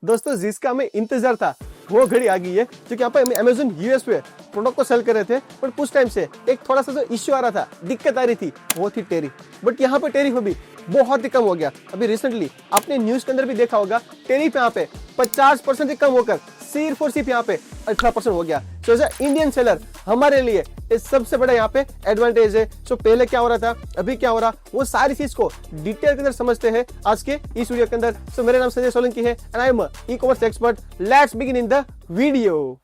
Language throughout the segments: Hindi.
दोस्तों जिसका हमें इंतजार था वो घड़ी आ गई है, क्योंकि यहाँ पे अमेज़न यूएस पे प्रोडक्ट को सेल कर रहे थे, पर कुछ टाइम से एक थोड़ा सा जो इश्यू आ रहा था, दिक्कत आ रही थी, वो थी टेरिफ। बट यहाँ पे टेरिफ अभी बहुत ही कम हो गया। अभी रिसेंटली आपने न्यूज के अंदर भी देखा होगा, टेरिफ यहाँ पे 50% से कम होकर सिर्फ और सिर्फ यहाँ पे 18% हो गया। सो एज इंडियन सेलर हमारे लिए ये सबसे बड़ा यहाँ पे एडवांटेज है। सो पहले क्या हो रहा था, अभी क्या हो रहा, वो सारी चीज को डिटेल के अंदर समझते हैं आज के इस वीडियो के अंदर। सो मेरा नाम संजय सोलंकी है and I am e commerce expert. Let's begin in the video.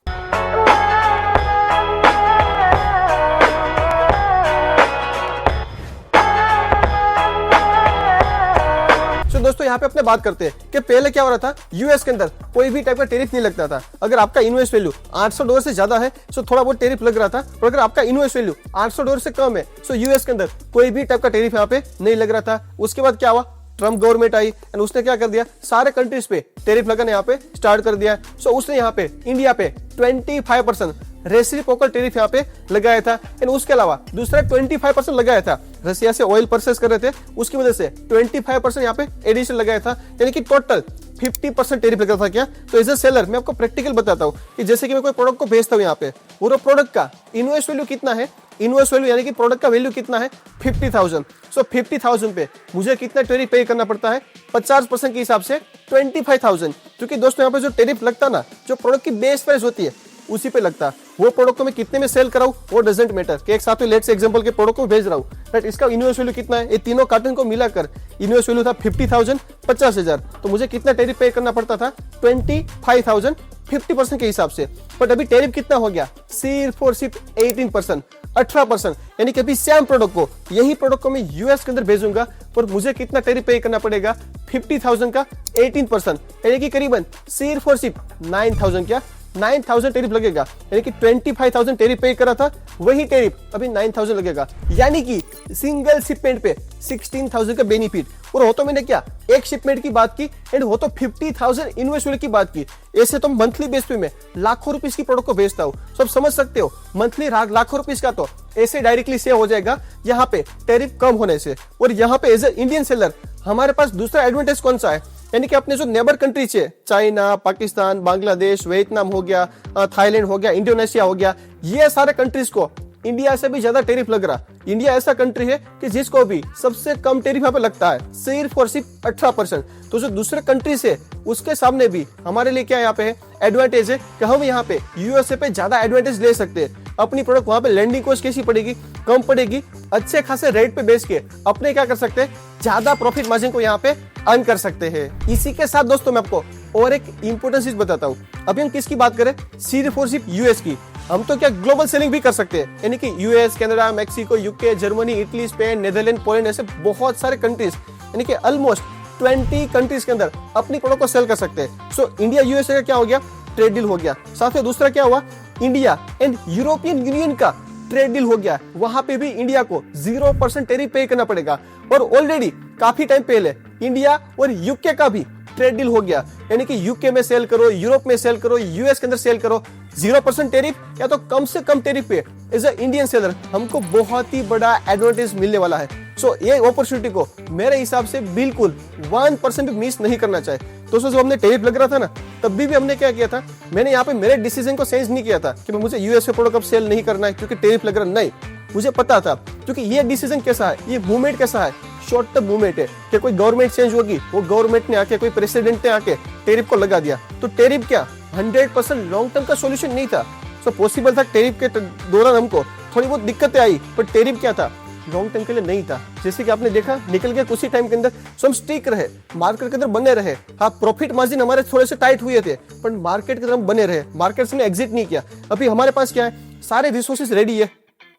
दोस्तों यहाँ पे अपने बात करते हैं कि पहले क्या हो रहा था, यूएस के अंदर कोई भी टाइप का टेरिफ नहीं लगता था। अगर आपका इन्वेस्ट वैल्यू $800 से ज्यादा है तो थोड़ा बहुत टेरिफ लग रहा था, और अगर आपका इन्वेस्ट वैल्यू $800 से कम है तो यूएस के अंदर कोई भी टाइप का टेरिफ यहाँ पे नहीं लग रहा था। उसके बाद क्या हुआ, ट्रम्प गवर्नमेंट आई एंड उसने क्या कर दिया, सारे कंट्रीज पे टेरिफ लगाने यहाँ पे स्टार्ट कर दिया। सो उसने यहाँ पे इंडिया पे 25% रेसिप्रोकल टेरिफ यहाँ पे लगाया था एंड उसके अलावा दूसरा 25% लगाया था। रसिया से ऑयल परचेस कर रहे थे, उसकी वजह से 25% यहाँ पे एडिशन लगाया था, यानी कि टोटल 50% टेरिफ लगा था। क्या तो एज अ सेलर मैं आपको प्रैक्टिकल बताता हूँ कि जैसे कि मैं कोई प्रोडक्ट को बेचता हूँ, यहाँ पे वो प्रोडक्ट का इन्वेस्ट वैल्यू कितना है, इन्वेस्ट वैल्यू यानी कि प्रोडक्ट का वैल्यू कितना है 50,000। सो 50,000 पे मुझे कितना टेरिफ पे करना पड़ता है, 50% के हिसाब से 25,000। क्योंकि दोस्तों यहाँ पे जो टेरिफ लगता ना, जो प्रोडक्ट की बेस प्राइस होती है उसी पे लगता। वो प्रोडक्ट को मैं कितने में सेल कराऊं वो डजंट मैटर, कि एक साथ में लेट्स एग्जांपल के प्रोडक्ट को भेज रहा हूं, राइट। इसका इन्वेस्ट वैल्यू कितना है, ये तीनों कार्टन को मिलाकर इन्वेस्ट वैल्यू था 50,000, 50,000। तो मुझे कितना टेरिफ पे करना पड़ता था, 25,000 50% के हिसाब से। बट अभी टेरिफ कितना हो गया, सिर्फ और सिर्फ 18%, 18%। यानी कि अभी सेम प्रोडक्ट को, यही प्रोडक्ट को मैं यूएस के अंदर भेजूंगा, पर मुझे कितना टेरिफ पे करना पड़ेगा, 50,000 का 18%, यानी कि करीबन सिर्फ और सिर्फ 9,000 क्या 9,000 टेरिफ लगेगा। यानी कि 25,000 टेरिफ पे करा था, वही टेरिफ अभी 9,000 लगेगा। यानी कि सिंगल शिपमेंट पे 16,000 का बेनिफिट। और हो तो मैंने क्या एक शिपमेंट की बात की एंड हो तो 50,000 इन्वेस्टमेंट की बात की। ऐसे तो मंथली बेस पे मैं लाखों रुपीस की प्रोडक्ट को बेचता हूँ, सब समझ सकते हो। मंथली लाखों रुपीस का तो ऐसे डायरेक्टली सेव हो जाएगा यहाँ पे टेरिफ कम होने से। और यहाँ पे एज ए इंडियन सेलर हमारे पास दूसरा एडवांटेज कौन सा है, यानी कि अपने जो नेबर कंट्रीज है, चाइना, पाकिस्तान, बांग्लादेश, वियतनाम हो गया, थाईलैंड हो गया, इंडोनेशिया हो गया, ये सारे कंट्रीज को इंडिया से भी ज्यादा टेरिफ लग रहा। इंडिया ऐसा कंट्री है कि जिसको भी सबसे कम टेरिफ यहाँ पे लगता है, सिर्फ और सिर्फ 18%। तो जो दूसरे कंट्रीज है उसके सामने भी हमारे लिए क्या यहाँ पे है, एडवांटेज है कि हम यहाँ पे यूएसए पे ज्यादा एडवांटेज ले सकते हैं। अपनी प्रोडक्ट वहां पे लैंडिंग कॉस्ट कैसी पड़ेगी, कम पड़ेगी, अच्छे खासे रेट पे बेच के अपने क्या कर सकते हैं, ज्यादा प्रॉफिट मार्जिन को यहाँ पे अर्न कर सकते हैं। इसी के साथ दोस्तों मैं आपको और एक इंपॉर्टेंट चीज बताता हूँ। अभी हम किसकी बात करें, सिर्फ और सिर्फ यूएस की। हम तो क्या ग्लोबल सेलिंग भी कर सकते हैं, यानी कि US, Canada, Mexico, UK, Germany, Italy, Spain, Netherland, Poland, ऐसे बहुत सारे कंट्रीज, यानी कि ऑलमोस्ट 20 कंट्रीज के अंदर अपनी प्रोडक्ट को सेल कर सकते हैं। सो इंडिया यूएसए का क्या हो गया, ट्रेड डील हो गया। साथ में दूसरा क्या हुआ, इंडिया एंड यूरोपियन यूनियन का ट्रेड डील हो गया। वहां पे भी इंडिया को 0% टेरिफ पे करना पड़ेगा। और ऑलरेडी काफी टाइम पहले इंडिया और यूके का भी ट्रेड डील हो गया, यानी कि यूके में सेल करो, यूरोप में सेल करो, यूएस के अंदर सेल करो, 0% टेरिफ या तो कम से कम टेरिफ पे एज अ इंडियन सेलर हमको बहुत ही बड़ा एडवांटेज मिलने वाला है। सो ये अपॉर्चुनिटी को मेरे हिसाब से बिल्कुल 1% भी मिस नहीं करना चाहिए। दोस्तों जब हमने टेरिफ लग रहा था ना, तब भी हमने क्या किया था, मैंने यहाँ पे मेरे डिसीजन को चेंज नहीं किया था कि मुझे यूएस पे प्रोडक्ट अब सेल नहीं करना है क्योंकि टेरिफ लग रहा, नहीं। मुझे पता था क्योंकि ये डिसीजन कैसा है, ये मूवमेंट कैसा है, शॉर्ट टर्म मूवमेंट है कि कोई गवर्नमेंट चेंज होगी, वो गवर्नमेंट ने आके, कोई प्रेसिडेंट ने आके टेरिफ को लगा दिया। तो टेरिफ क्या 100% लॉन्ग टर्म का सॉल्यूशन नहीं था। सो पॉसिबल था टेरिफ के दौरान हमको थोड़ी बहुत दिक्कतें आई, पर टेरिफ क्या था, लॉन्ग टर्म के लिए नहीं था। जैसे कि आपने देखा निकल गया कुछ ही टाइम के अंदर। सो हम स्टिक रहे, मार्केट के अंदर बने रहे। हाँ, प्रॉफिट मार्जिन हमारे थोड़े से टाइट हुए थे, पर मार्केट के अंदर हम बने रहे, मार्केट से एग्जिट नहीं किया। अभी हमारे पास क्या है, सारे रिसोर्सेज रेडी है,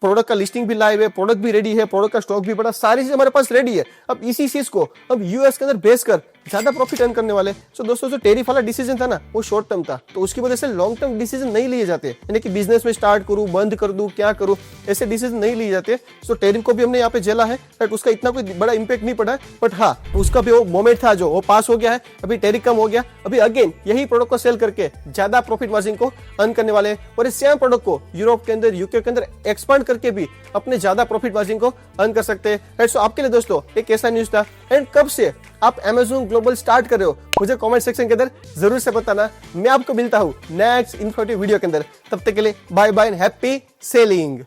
प्रोडक्ट का लिस्टिंग भी लाइव है, प्रोडक्ट भी रेडी है, प्रोडक्ट का स्टॉक भी बड़ा, सारी चीज हमारे पास रेडी है। अब इसी चीज को हम यूएस के अंदर बेचकर ज्यादा प्रॉफिट अर्न करने वाले। सो दोस्तों जो टेरिफ वाला डिसीजन था ना, वो शॉर्ट टर्म था, तो उसकी वजह से लॉन्ग टर्म डिसीजन नहीं लिए जाते, यानी कि बिजनेस में स्टार्ट करूं, बंद कर दूं, क्या करूं, ऐसे डिसीजन नहीं लिए जाते। सो टेरिफ को भी हमने यहाँ पे झेला है, बट उसका इतना कोई बड़ा इंपैक्ट नहीं पड़ा है। बट हाँ, उसका भी वो मोमेंट था जो वो पास हो गया है, अभी टेरिफ कम हो गया। अभी अगेन यही प्रोडक्ट को सेल करके ज्यादा प्रॉफिट मार्जिन को अर्न करने वाले, और इस सेम प्रोडक्ट को यूरोप के अंदर, यूके के अंदर एक्सपांड करके भी अपने ज्यादा प्रॉफिट मार्जिन को अर्न कर सकते हैं। सो आपके लिए दोस्तों एक ऐसा न्यूज था, एंड कब से आप Amazon ग्लोबल स्टार्ट कर रहे हो, मुझे कमेंट सेक्शन के अंदर जरूर से बताना। मैं आपको मिलता हूँ नेक्स्ट इन्फॉर्मेटिव वीडियो के अंदर। तब तक के लिए bye bye and happy selling.